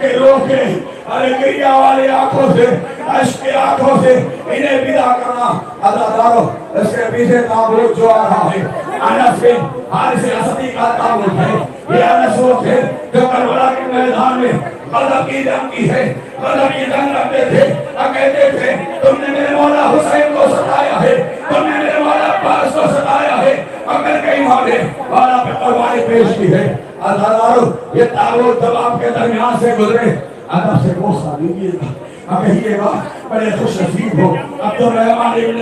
کہ روکے ارے گریا والی آنکھوں سے عشق کی آنکھوں سے انہیں ودا کرنا عزادارو اس کے پیچھے تابوت جو آ رہا ہے انس بن حارث اسدی کا تابوت ہے یہ انس وہ تھے جو کربلا کے میدان میں غضب کی جنگ کی ہے غضب کی جنگ لڑتے تھے اور کہتے تھے تم نے میرے مولا حسین کو ستایا ہے تم نے میرے مولا عباس کو ستایا ہے اور میں کہیں مارے والا پہ قربانی پیش کی ہے عزادارو یہ تابوت جب آپ کے درمیان سے گزرے ادب سے بوسہ دیجیے گا اب کہیے گا بڑے خوش نصیب ہو عبدالرحمن ابن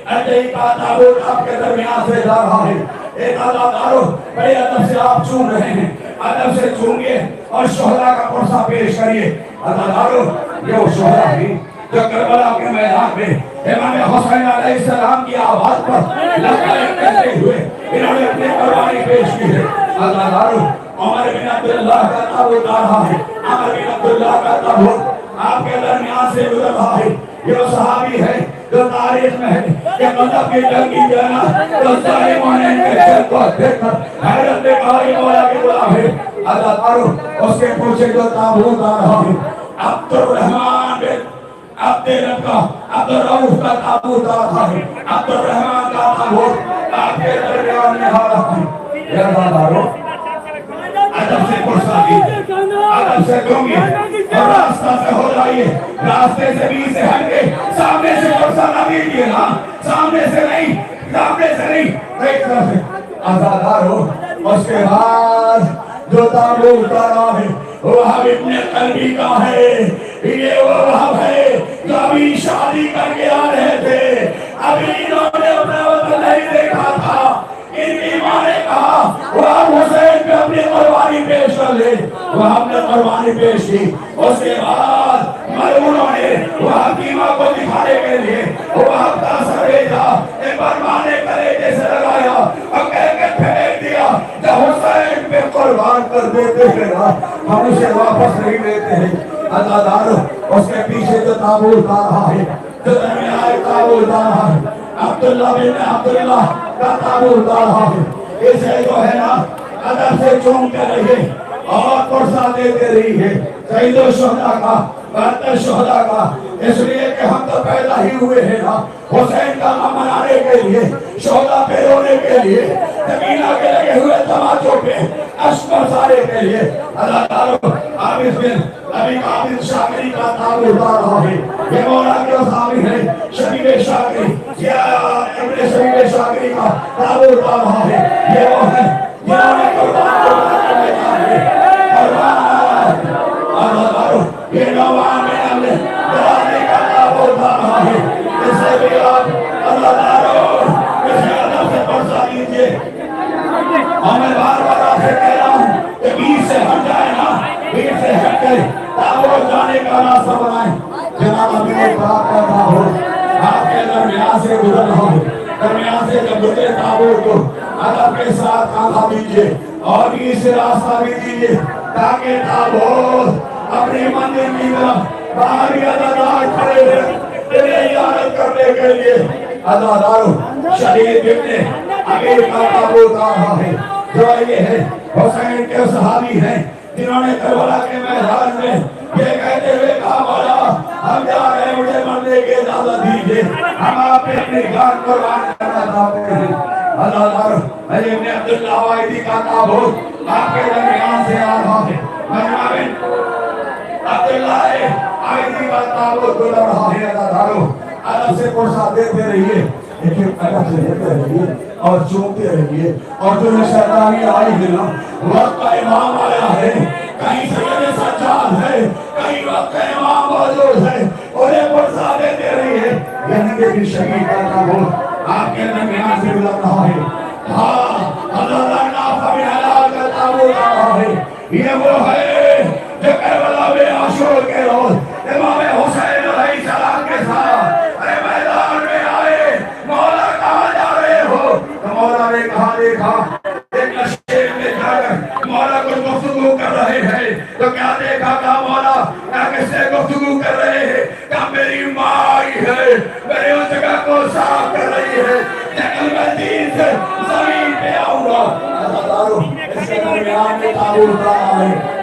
عطیہ کا تابوت آپ کے درمیان سے جا رہا ہے ایک عزادارو بڑے ادب سے آپ چون رہے ہیں ادب سے چونگے اور شہداء کا پرسہ پیش کریے عزادارو یہ وہ شہداء ہیں جو کربلا کے میدان میں امام حسین علیہ السلام کی آواز پر لبیک کہتے ہوئے انہوں نے اپنی قربانی پیش کی ہے عزادارو عمر بن عبداللہ کا تابوت آ رہا ہے عمر بن عبداللہ کا تابوت آپ کے درمیان سے گزر رہا ہے یہ صحابی ہے جو تاریخ میں ہے کہ غضب کی جنگ کی جانا تو ظالموں نے ان کے سر کو دیکھ کر حیرت میں کہا یہ مولا کی غلام ہے عزادارو اس کے پیچھے جو تابوت آ رہا ہے عبدالرحمن بن عبدالرب کا عبدالرؤف کا تابوت آ رہا ہے عبدالرحمن کا تابوت آپ کے درمیان میں آ رہا ہے یہ عزادارو ادب سے پرسا دیجئے ادب سے دونگی اور راستہ سے ہو جائیے راستے سے بھی سے ہٹ کے سامنے سے پرسا نہ دیجئے نا سامنے سے نہیں ایک طرف سے عزادار ہو اس کے بعد جو تابوت آ رہا ہے وہاں ابن قلبی کا ہے یہ وہ وہاں ہے جو ابھی شادی کر کے آ رہے تھے ابھی انہوں نے اپنا وطن نہیں دیکھا تھا ان کی ماں نے کہا وہ حسین پہ اپنی قربانی پیش کر لے وہ ہم نے قربانی پیش کی اس کے بعد مرہونوں نے وہ حکیمہ کو دکھانے کے لیے وہ ہفتہ سر بھیجا ایک بار ماں نے کلیجے سے لگایا اور کہہ کے پھینک دیا جب حسین پہ قربان کر دیتے ہیں ہم اسے واپس نہیں لیتے ہیں عزادار اس کے پیچھے جو تابوت آ رہا ہے جو درمیان تابوت آ رہا ہے عبداللہ بن عبداللہ کا تابوت آ رہا ہے اسے جو ہے نا ادب سے چونتے رہیے اور پرسا دیتے رہیے سید الشہداء کا برتر شہداء کا اس لیے کہ ہم تو پیدا ہی ہوئے ہیں نا حسین کا نام منانے کے لیے شہداء پہ رونے کے لیے زمینہ کے لگے ہوئے تماچوں پہ عشق برسانے کے لیے عزادارو عابد بن ابی عابد شاکری کا تابوت آ رہا ہے یہ مولا کے صحابی ہے شبیب شاکری یا ابن شبیب شاکری کا تابوت آ رہا ہے یہ وہ ہے جنہوں نے قربان کے میدان میں قربان عزادارو یہ نوان میں عمل درانے کا تابوت آ رہا ہے اس سے بھی آپ عزادارو اسے ادب سے پرسا دیجئے اور میں بار بار آپ سے کہہ رہا ہوں کہ بیچ سے ہٹ جائے نا بیچ سے ہٹ کے تابوت جانے کا راستہ بنائیں جناب ابھی ایک بات کر رہا ہو آپ کے درمیان سے گزر رہا ہو درمیان سے جب گزرے تابوت کو ادب کے ساتھ کھانا دیجئے اور بیچ سے راستہ بھی دیجئے تاکہ تابوت اپنی منزل کی طرف باہری عزادار کھڑے ہیں تیرے عیادت کرنے کے لیے عزادارو شہید ابن امیر کا تابوت آ رہا ہے جو یہ ہے حسین کے صحابی ہیں جنہوں نے کربلا کے میدان میں یہ کہتے ہوئے کہا مولا ہم جا رہے ہیں مجھے مرنے کی اجازت دیجئے ہم آپ پہ اپنی جان قربان کرنا چاہتے ہیں عزادارو علی ابن عبداللہ وائدی کا تابوت آپ کے درمیان سے آ رہا ہے مرحبا عبداللہ وائدی کا تابوت گزر رہا ہے عزادارو ادب سے پرسا دیتے رہیے لیکن ادب سے دیتے رہیے اور چونتے رہیے اور جو شیطانی آئی ہے نا وقت کا امام آیا ہے کہیں سید سجاد ہے کہیں وقت کا امام موجود ہے انہیں پرسا دیتے رہیے یعنی کہ بھی شہید کا تابوت آپ کے درمیان سے گزر رہا ہے ہاں حضرت نافع بن حلال کا تابوت آ رہا ہے یہ وہ ہے جو کربلا میں عاشور کے روز امام حسین علیہ السلام کے ساتھ ارے میدان میں آئے مولا کہاں جا رہے ہو تو مولا نے کہا دیکھا ایک نشے میں جا کر مولا کچھ گفتگو کر رہے ہیں تو کیا دیکھا کہا مولا کیا کس سے گفتگو کر رہے ہیں کہا میری ماں آئی ہے میری اس جگہ کو صاف کر رہی ہے لیکن میں دین سے زمین پہ آؤں گا عزادارو اس کے درمیان میں تابوت آ رہا ہے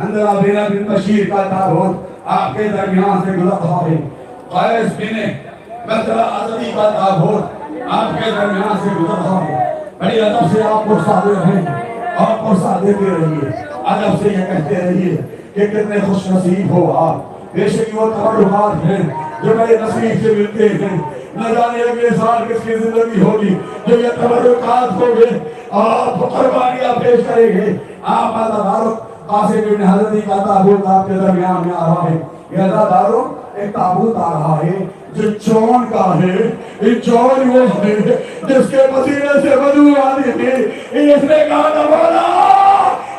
حنظلہ بن بشیر کا تابوت آپ کے درمیان سے گزر رہا ہے، قیس بن بطلہ اسدی کا تابوت آپ کے درمیان سے گزر رہا ہے۔ بڑی ادب سے آپ پرسادے رہیں اور پرسادے دے رہیے، ادب سے یہ کہتے رہیے کہ کتنے خوش نصیب ہو آپ، بے شک وہ تبرکات ہیں جو میرے نصیب سے ملتے ہیں، نہ جانے اگلے سال کس کی زندگی ہوگی جو یہ تبرکات ہوگے، آپ قربانیاں پیش کریں گے۔ آپ عزادارو قاسم بن حضرتی کا تابوت آپ کے درمیان میں آ رہا ہے۔ یہ عزادارو ایک تابوت آ رہا ہے جو چون کا ہے، یہ چون وہ ہے جس کے پسینے سے بدبو آتی تھی، اس نے کہا تھا مولا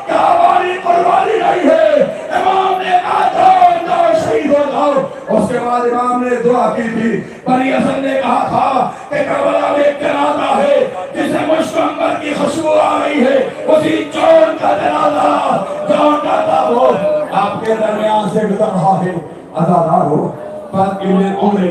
کیا ہماری قربانی نہیں ہے؟ امام نے کہا جاؤ شہید ہو جاؤ۔ اس کے بعد امام نے دعا کی تھی، بنی اسد نے کہا تھا کہ کربلا میں ایک جنازہ ہے جسے مشک عنبر کی خوشبو آ رہی ہے، اسی چون کا جنازہ، چون کا تابوت آپ کے درمیان سے گزر رہا ہے۔ عزادارو پر ابن عمر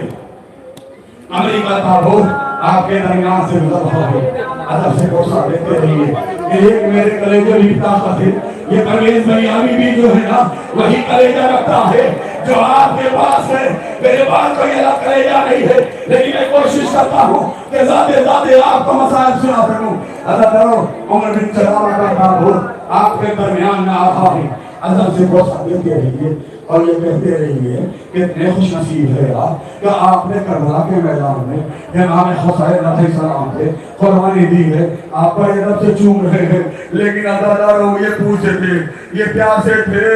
امریکہ تابوت آپ کے درمیان سے گزر رہا ہے، ادب سے کوشا دیتے رہیے۔ ایک میرے کلیجہ بھی طاقت ہے، یہ پرویز بریانی بھی جو ہے نا وہی کلیجہ رکھتا ہے جو آپ کے پاس ہے، میرے پاس کوئی الگ کلیجہ نہیں ہے، لیکن میں کوشش کرتا ہوں کہ زیادہ آپ کو مسائل سنا سکوں۔ عزادارو عمر بن سلامہ کا تابوت آپ کے درمیان میں آ رہا ہے، ادب سے کوشا دیتے رہیے اور یہ کہتے رہیے کہ اتنے خوش نصیب ہے آپ کہ آپ نے کربلا کے میدان میں امام حسین علیہ السلام سے قربانی دی ہے۔ آپ بڑے ادب سے چوم رہے ہیں، لیکن عزادارو یہ پوچھے تھے، یہ پیاسے تھے،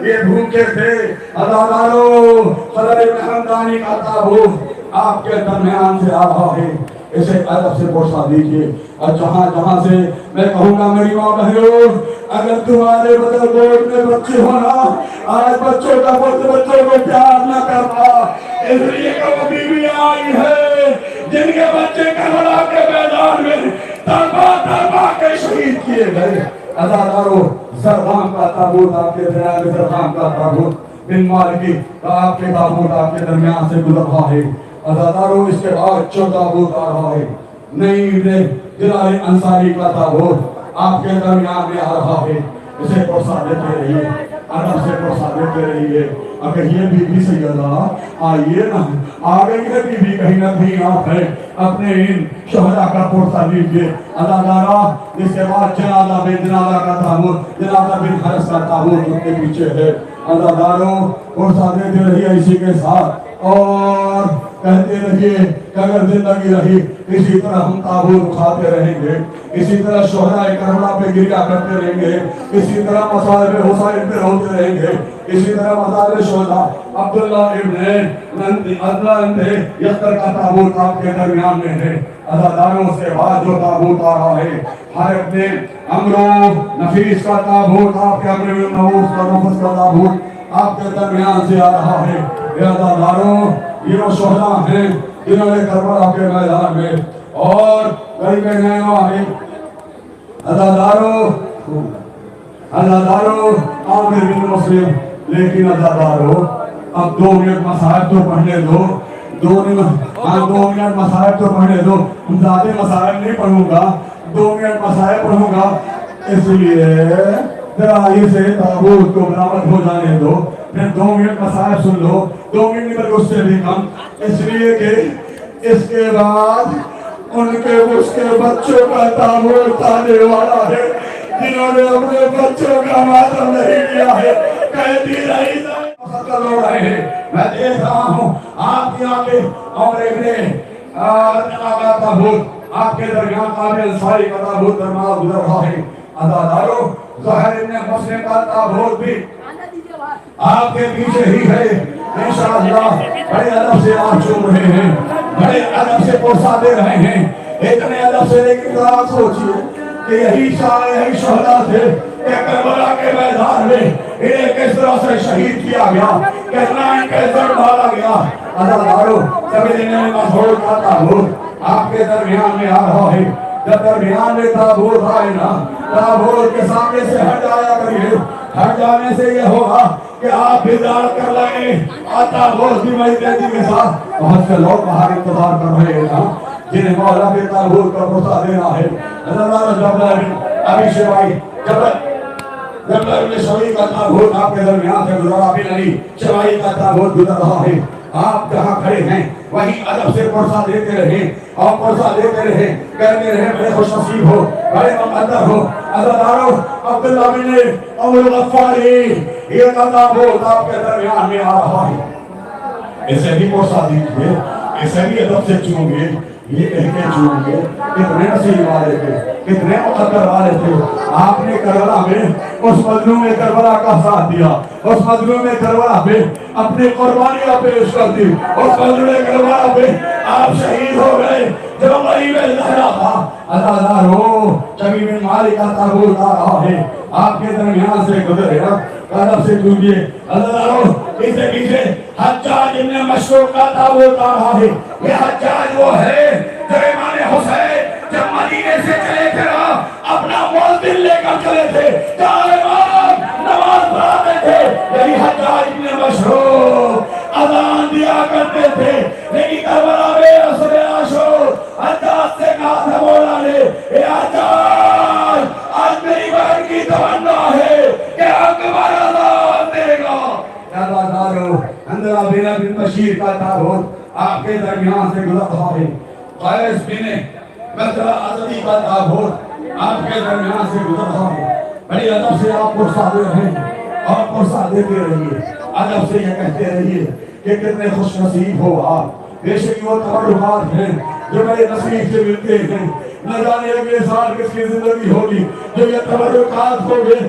یہ بھوکے تھے۔ عزادارو صدر ابن حمدانی کا تابوت آپ کے درمیان سے آ رہا ہے، اسے ادب سے پوچھا دیجئے۔ اور جہاں جہاں سے میں کہوں گا میری ماں بہنوں، اگر تمہارے بدل گوٹ میں بچے ہونا، آج بچوں کا بچوں کو پیار نہ کرتا، اس لیے کہ وہ بیویاں آئی ہے جن کے بچے کربلا کے میدان میں تڑپا کے شہید کیے گئے۔ عزادارو زرغام کا تابوت آپ کے درمیان میں، زرغام کا تابوت بن مالکی آپ کے تابوت آپ کے درمیان سے گزر رہا ہے۔ عزادارو اس کے بعد جو تابوت آ رہا ہے، نئی جلال انصاری کا تابوت آپ کے درمیان میں آ رہا ہے، اسے پرسا دیتے رہیے، ادب سے پرسا دیتے رہیے۔ اگر یہ بی بی سیدہ آئیے نا، آ گئی ہے بی بی کہیں نہ کہیں آپ ہیں، اپنے ان شہداء کا پرسا لیجئے۔ عزادارہ اس کے بعد جنازہ بن جنازہ کا تابوت، جنازہ بن حرس کا تابوت ان کے پیچھے ہے۔ عزادارو پرسا دیتے رہیے اسی کے ساتھ، اور کہتے رہیے کہ اگر زندگی رہی اسی طرح ہم تابوت اٹھاتے رہیں گے، اسی طرح شہداء کربلا پہ گریا کرتے رہیں گے، اسی طرح مصائب حسین پہ روتے رہیں گے، اسی طرح مزار شہداء عبداللہ ابن یختر کا تابوت آپ کے درمیان میں ہے۔ عزاداروں سے بعد جو تابوت آ رہا ہے، ہر اپنے امرو نفیس کا تابوت آپ کے امر نوف کا نفس کا تابوت آپ کے درمیان سے آ رہا ہے۔ عزاداروں یہ وہ شہداء ہیں جنہوں نے کربلا کے میدان میں اور غریب نینو آئے۔ عزاداروں عامر بن مسلم، لیکن عزاداروں اب 2 منٹ مصائب تو پڑھنے دو، 2 منٹ مصائب تو پڑھنے دو، زیادہ مصائب نہیں پڑھوں گا، 2 منٹ مصائب پڑھوں گا، اس لیے ذرا سے تابوت کو برآمد ہو جانے دو، پھر 2 منٹ مصائب سن لو، 2 منٹ نہیں بلکہ اس سے بھی کم، اس لیے کہ اس کے بعد ان کے اس کے بچوں کا تابوت آنے والا ہے جنہوں نے اپنے بچوں کا ماتم نہیں کیا ہے۔ کہتی رہی خطر ہو رہے ہیں، میں دیکھ رہا ہوں آپ کی آنکھیں اور ابن کا تابوت آپ کے درمیان قابل انصاری کا تابوت درمیان گزر رہا ہے۔ عزادارو زہر ابن مسلم کا تابوت بھی آپ کے پیچھے ہی ہے۔ انشاءاللہ بڑے ادب سے آپ چوم رہے ہیں، بڑے ادب سے پرسا دے رہے ہیں، اتنے ادب سے، لیکن ذرا سوچئے کہ یہی شہداء تھے کہ کربلا کے میدان میں انہیں کس طرح سے شہید کیا گیا، کتنا ان کے زر ڈالا گیا۔ عزادارو سبھی نے مسعود کا تابوت آپ کے درمیان میں آ رہا ہے۔ جب درمیان میں تابوت آئے نا، تابوت کے سامنے سے ہٹ جایا کریے، ہٹ جانے سے یہ ہوگا کہ آپ بھی زیارت کر لیں، تابوت کی مجدیدی کے ساتھ۔ بہت سے لوگ باہر انتظار کر رہے ہیں جنہیں مولا کے تابوت کا پرسا دینا ہے۔ عزادارو جب ابھی شبائی جب میں شوی کا تابوت آپ کے درمیان سے گزرا بھی نہیں، شوائی کا تابوت گزر رہا ہے، آپ جہاں کھڑے ہیں وہیں ادب سے پرسہ دیتے رہیں اور پرسہ دیتے رہیں، کہتے رہیں بڑے خوش نصیب ہو، بڑے مقدر ہو عزادارو عبداللہ بن ابو الغفاری، یہ کا تابوت آپ کے درمیان میں آ رہا ہے، اسے بھی پرسہ دیجئے، اسے بھی ادب سے چونگے، یہ کہہ کے چونگے، کتنے نصیب والے تھے، کتنے مقدر والے تھے، آپ نے کربلا میں اس مظلوم کربلا کا ساتھ دیا، اس مظلوم کربلا میں اپنی قربانیاں پیش کر دی، اس مظلوم کربلا میں آپ شہید ہو گئے، جو غریب زہرا تھا عزادارو کبھی بن مالک کا تابوت آ رہا ہے، آپ کے درمیان سے گزرے ادب سے چونگے عزادارو، اسے پیچھے حجاج ابن مشروع کا تابوت آ رہا ہے، یہ حجاج وہ ہے جو امام حسین جب مدینے سے چلے تھے اپنا مؤذن لے کر چلے تھے، چار امام نماز پڑھاتے تھے، یہی حجاج ابن مشروع اذان دیا کرتے تھے، لیکن کربلا میں رسول عاشور حجاج سے کہا تھا مولا نے، اے حجاج آج میری بہن کی تمنا ہے کہ اکبر اذان دے گا، عزادارو حنظلہ بن بشیر کا تابوت آپ کے درمیان سے گزر رہا ہے، قیس بن بسرہ اسدی کا تابوت آپ کے درمیان سے گزر رہا ہے، بڑی ادب سے آپ پرسہ دے رہے ہیں اور پرسہ دیتے رہیے، ادب سے یہ کہتے رہیے کہ کتنے خوش نصیب ہو آپ، بے شک وہ تبرکات ہیں جو میرے نصیب سے ملتے ہیں، نہ جانے اگلے سال کس کی زندگی ہوگی جو یہ تبرکات ہوگے،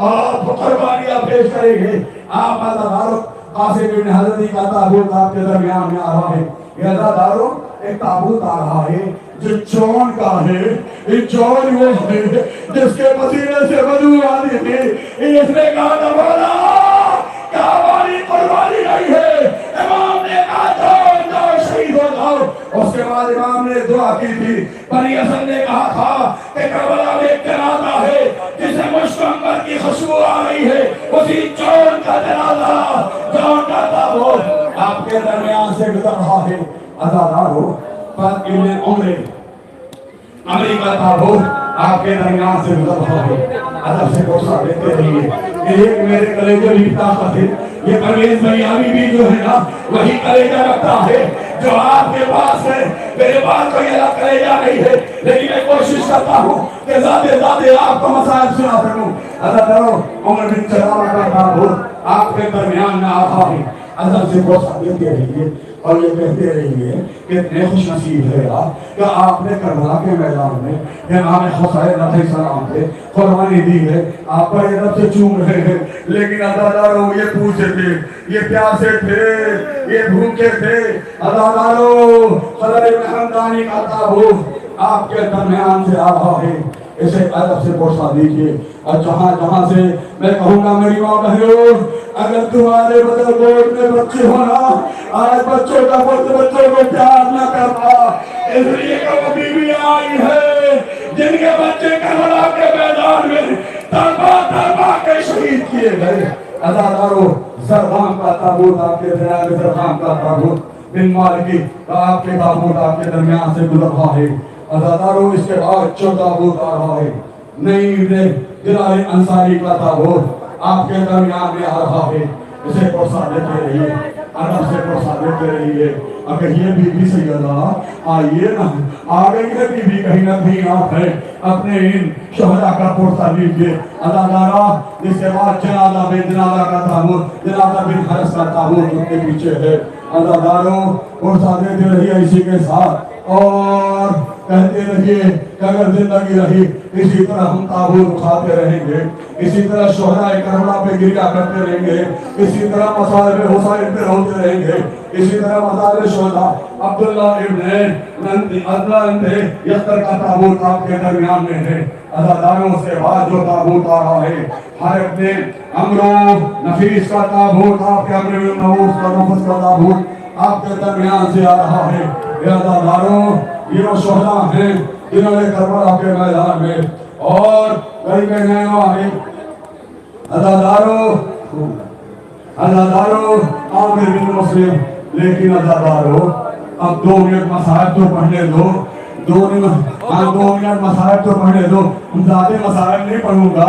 آپ قربانیاں پیش کریں گے، آپ عزادارو قاسم بن حضرتی کا تابوت آپ کے درمیان میں آ رہا ہے، یہ عزادارو ایک تابوت آ رہا ہے جو چون کا ہے، یہ چون وہ ہے جس کے پسینے سے بدو آتی تھی، اس نے کہا تھا مولا کیا ہماری قربانی نہیں ہے، امام نے کہا جاؤ شہید ہو جاؤ، اس کے بعد امام نے دعا کی تھی، بنی اسد نے کہا تھا کہ کربلا میں ایک جنازہ ہے جسے مشک عنبر کی خوشبو آ رہی ہے، اسی چون کا جنازہ، چون کا تابوت آپ کے درمیان سے گزر رہا ہے، عزادارو پر ابن عمر امریکہ تابوت آپ کے درمیان سے گزر رہا ہے، ادب سے پرسہ دیتے رہیے، ایک میرے کلیجہ بھی طاقت ہے، یہ پرویز بھیامی بھی جو ہے نا وہی کلیجہ رکھتا ہے جو آپ کے پاس ہے، میرے پاس کوئی الگ کلیجہ نہیں ہے، لیکن میں کوشش کرتا ہوں کہ ذاتے آپ کو مسائل سنا سکوں، عزادارو عمر بن سلامہ کا تابوت آپ کے درمیان میں آ رہا ہے، ادب سے پرسہ دیتے رہیے اور یہ کہتے رہیے کہ اتنے خوش نصیب ہے آپ کہ آپ نے کربلا کے میدان میں امام حسین علیہ السلام پہ قربانی دی ہے، آپ بڑے ادب سے چوم رہے ہیں، لیکن عزادارو یہ پوچھے تھے، یہ پیاسے تھے، یہ بھوکے تھے، عزادارو صدر ابن حمدانی کا تابوت آپ کے درمیان سے آ رہا ہے، اسے ادب سے پرسہ دیجئے، اور جہاں سے میں کہوں گا میری ماں بہنوں اگر تمہارے بدل گوٹ میں بچے ہونا آج بچوں کا وقت بچوں کو پیار نہ کرنا، اس لیے کہ وہ بیویاں آئی ہے جن کے بچے کربلا کے میدان میں تڑپا کے شہید کیے گئے، عزادارو زرغام کا تابوت آپ کے درمیان میں، زرغام کا تابوت بن مالکی آپ کے تابوت آپ کے درمیان سے گزر رہا ہے، عزادارو اس کے بعد جو تابوت آ رہا ہے نئی جلال انصاری کا تابوت آپ کے درمیان میں آ رہا ہے، اسے پرسہ دیتے رہیے، ادب سے پرسہ دیتے رہیے، اگر یہ بی بی سیدہ آئیے نا، آ گئی ہے بی بی کہیں نہ کہیں آپ ہے، اپنے ان شہداء کا پرسہ لیجئے، عزادارہ جس کے بعد جنازہ بن جنازہ کا تابوت، جنازہ بن حرس کا تابوت ان کے پیچھے ہے، عزاداروں پرسہ دیتے رہیے اسی کے ساتھ، اور کہتے رہیے کہ اگر زندگی رہی اسی طرح ہم تابوت اٹھاتے رہیں گے، اسی طرح شہداء کربلا پہ گریا کرتے رہیں گے، اسی طرح مصائب حسین پہ روتے رہیں گے، اسی طرح مزار شہداء عبداللہ ابن یسر کا تابوت آپ کے درمیان میں ہے، عزاداروں سے بعد جو تابوت آ رہا ہے ہر اپنے امرو نفیس کا تابوت آپ کے امر نوف کا نفس کا تابوت آپ کے درمیان سے آ رہا ہے، عزاداروں یہ وہ شہداء ہیں جنہوں نے کربلا کے میدان میں اور کئی بہنیں آئیں، عزاداروں عامر بن مسلم، لیکن عزاداروں اب 2 منٹ مسائب تو پڑھنے دو، 2 منٹ مسائب تو پڑھنے دو، زیادہ مسائب نہیں پڑھوں گا،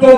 2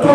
2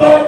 2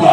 2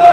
2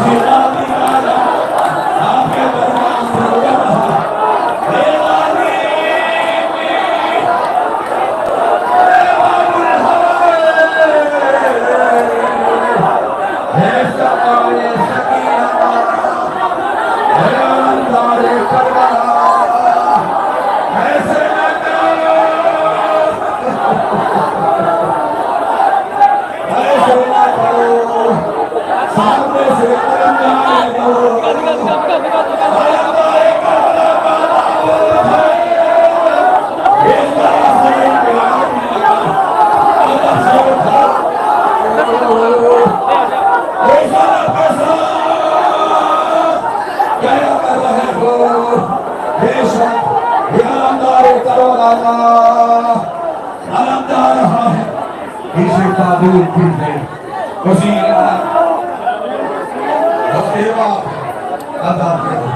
Yeah. بے شک یہ علمدار کروڑا علمدار ہے اسے قابل کی ہے اسی دیوا عطا کرو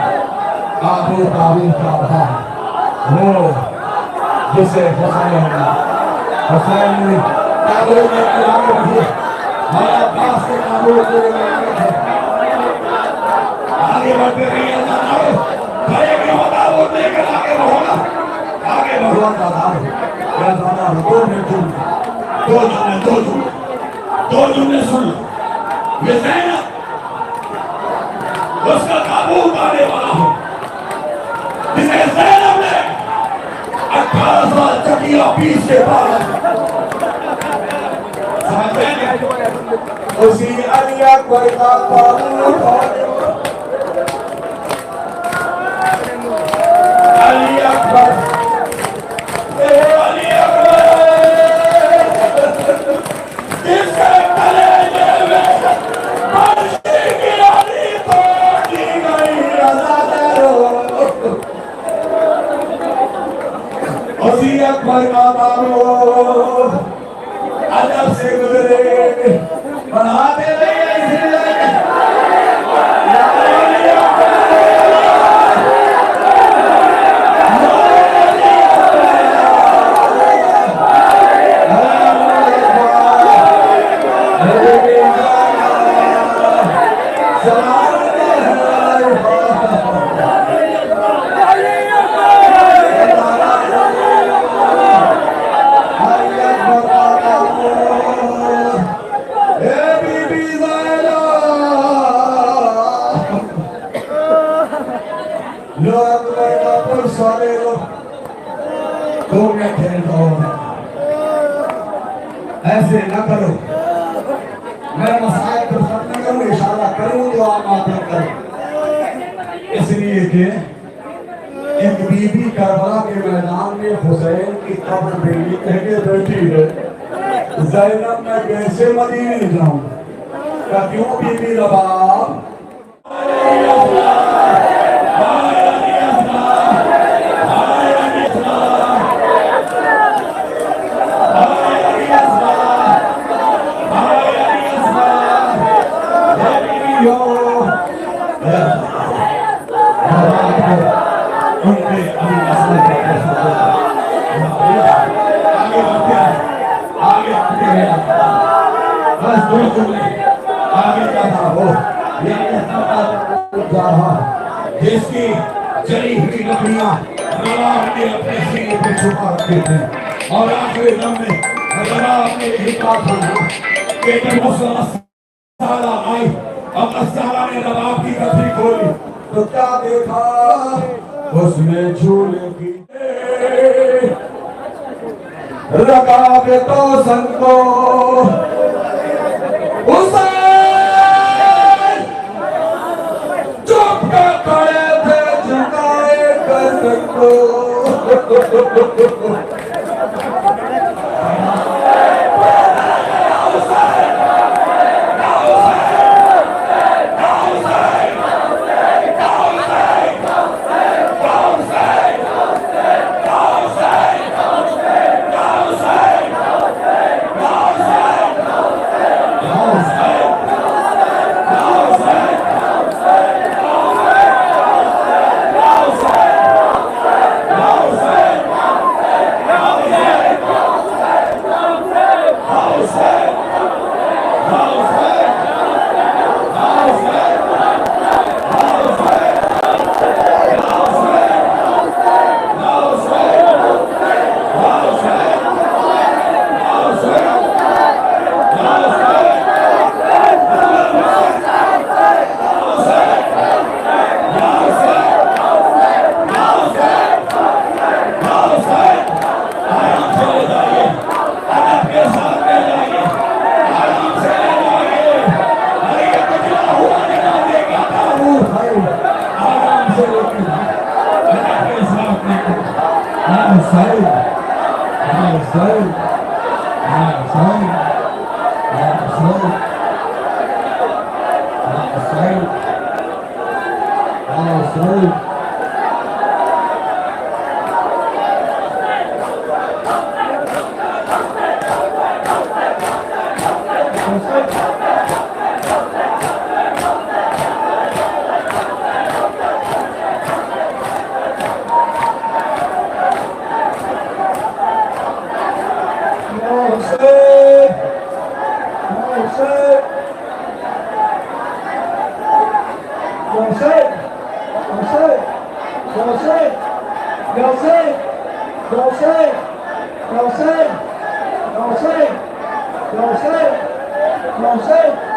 آبو قابل کا بھا وہ جسے حسین نے قابل میں قرآن رکھے ہمارا پاس کے قابل کے رکھے آگے بڑھتے رہی اللہ آئے بھائی میں ہوتا وہ لے کر آگے بڑھونا آگے بڑھوان کا دار یا دادا دو جملے سن یہ زینب اس کا تابوت آنے والا ہے جسے زینب نے 18 سال چکیہ پیس کے بعد اسی علی اکبر کا تابوت علی اکبر علی اکبر جس کے کلیجے میں عرشی کی علی توڑ دی گئی رضا درو اسی اکبر کا تابوت عجب سے گزرے بناتے رہے اسی لئے ایسے نہ کرو میں مسائل پر ختم نہ کروں اشارہ کروں تو آپ آتے کریں اس لیے کہ ایک بی بی کربلا کے میدان میں حسین کی قبر پہ یہ کہہ کے بیٹھی ہے زینب میں کیسے مدینے جاؤں کہ کیوں بی بی رباب جس کی جلی ہوئی لکڑیاں رواح نے اپنے سینے پہ چھپا رکھے تھے اور آخری دم میں رواح نے یہی کہا تھا کہ جب مسئلہ آئی اب اسارہ نے رواح کی کفری کھولی تو کیا دیکھا اس میں جھولے کی رکھا کے تو سن کو حسین چپ کر کھڑے تھے جھکائے گردن کو Joseph, Joseph, Joseph, Joseph, Joseph, Joseph, Joseph, Joseph, Joseph.